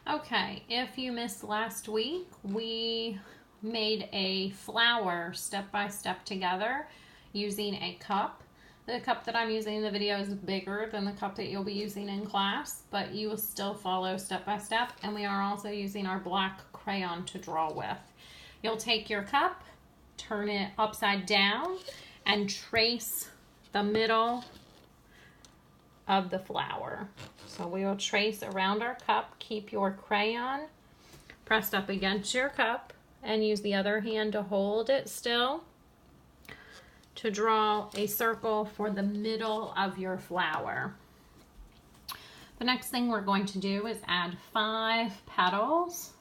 Okay, if you missed last week, we made a flower step-by-step together using a cup. The cup that I'm using in the video is bigger than the cup that you'll be using in class, but you will still follow step-by-step, and we are also using our black crayon to draw with. You'll take your cup, turn it upside down, and trace the middle of the flower. So we will trace around our cup. Keep your crayon pressed up against your cup and use the other hand to hold it still to draw a circle for the middle of your flower. The next thing we're going to do is add 5 petals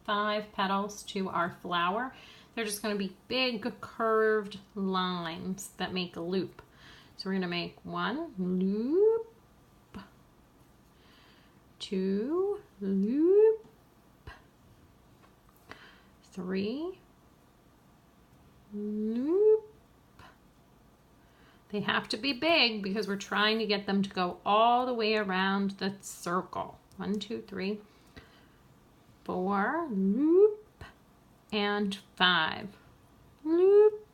to our flower. They're just going to be big curved lines that make a loop. So we're going to make 1 loop, 2 loop, 3 loop. They have to be big because we're trying to get them to go all the way around the circle. 1, 2, 3, 4 loop, and 5 loop.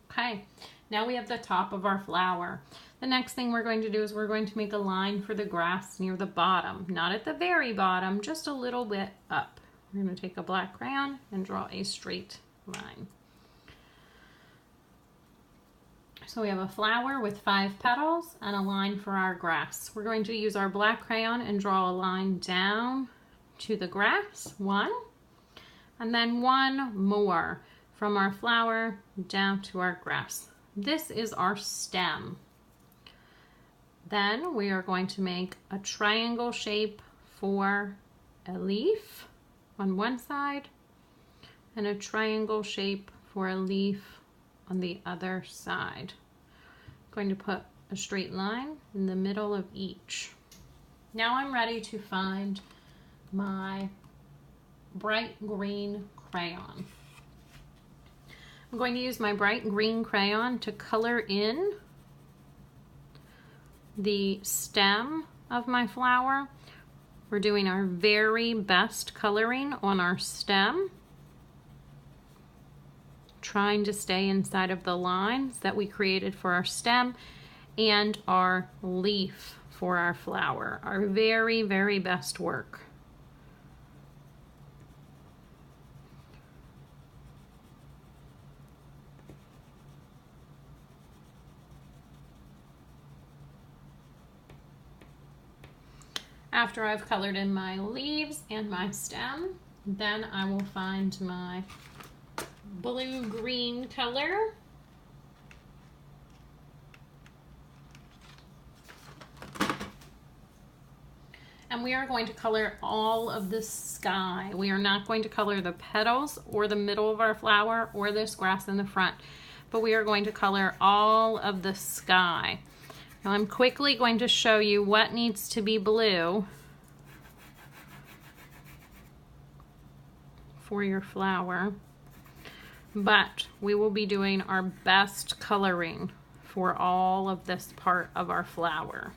Okay. Now we have the top of our flower. The next thing we're going to do is we're going to make a line for the grass near the bottom. Not at the very bottom, just a little bit up. We're going to take a black crayon and draw a straight line. So we have a flower with 5 petals and a line for our grass. We're going to use our black crayon and draw a line down to the grass, 1, and then 1 more from our flower down to our grass. This is our stem. Then we are going to make a triangle shape for a leaf on one side and a triangle shape for a leaf on the other side. I'm going to put a straight line in the middle of each. Now I'm ready to find my bright green crayon. I'm going to use my bright green crayon to color in the stem of my flower. We're doing our very best coloring on our stem, trying to stay inside of the lines that we created for our stem and our leaf for our flower. Our very, very best work. After I've colored in my leaves and my stem, then I will find my blue-green color. And we are going to color all of the sky. We are not going to color the petals or the middle of our flower or this grass in the front, but we are going to color all of the sky. Now I'm quickly going to show you what needs to be blue for your flower, but we will be doing our best coloring for all of this part of our flower.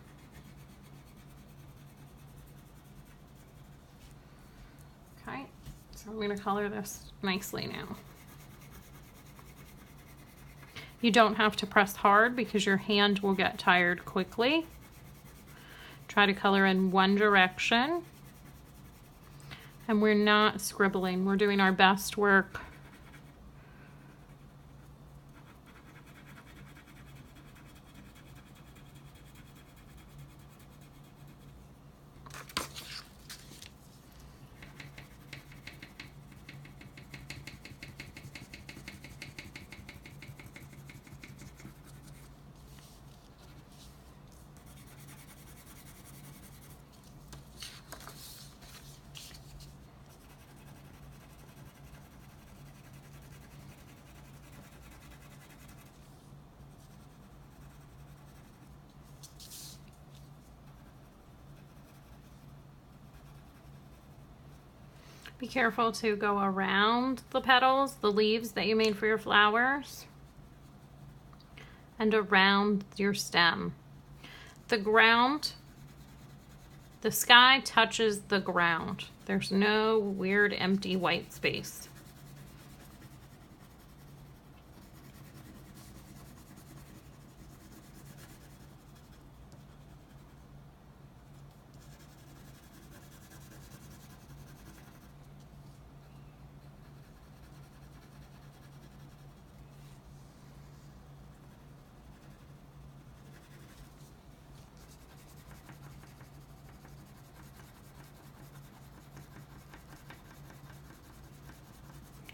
Okay, so I'm going to color this nicely now. You don't have to press hard because your hand will get tired quickly. Try to color in one direction. And we're not scribbling. We're doing our best work. Be careful to go around the petals, the leaves that you made for your flowers, and around your stem. The The sky touches the ground. There's no weird empty white space.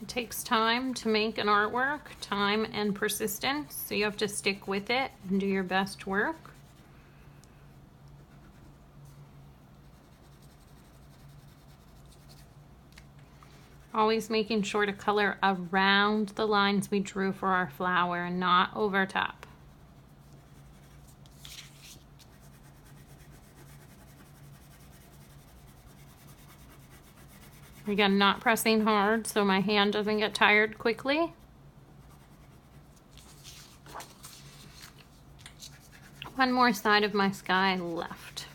It takes time to make an artwork, time and persistence, so you have to stick with it and do your best work. Always making sure to color around the lines we drew for our flower and not over top. Again, not pressing hard so my hand doesn't get tired quickly. One more side of my sky left.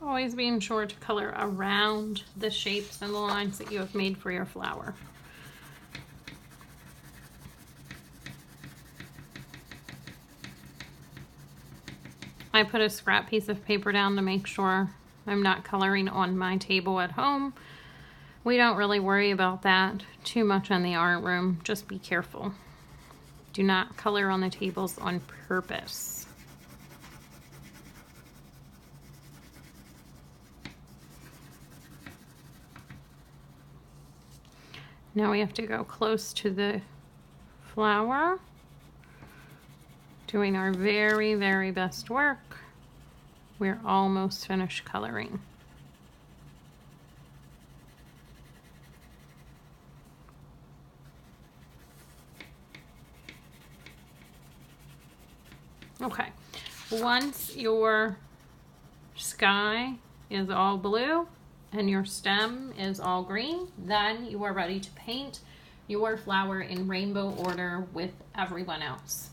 Always being sure to color around the shapes and the lines that you have made for your flower. I put a scrap piece of paper down to make sure I'm not coloring on my table at home. We don't really worry about that too much in the art room. Just be careful. Do not color on the tables on purpose. Now we have to go close to the flower, doing our very, very best work. We're almost finished coloring. Okay, once your sky is all blue and your stem is all green, then you are ready to paint your flower in rainbow order with everyone else.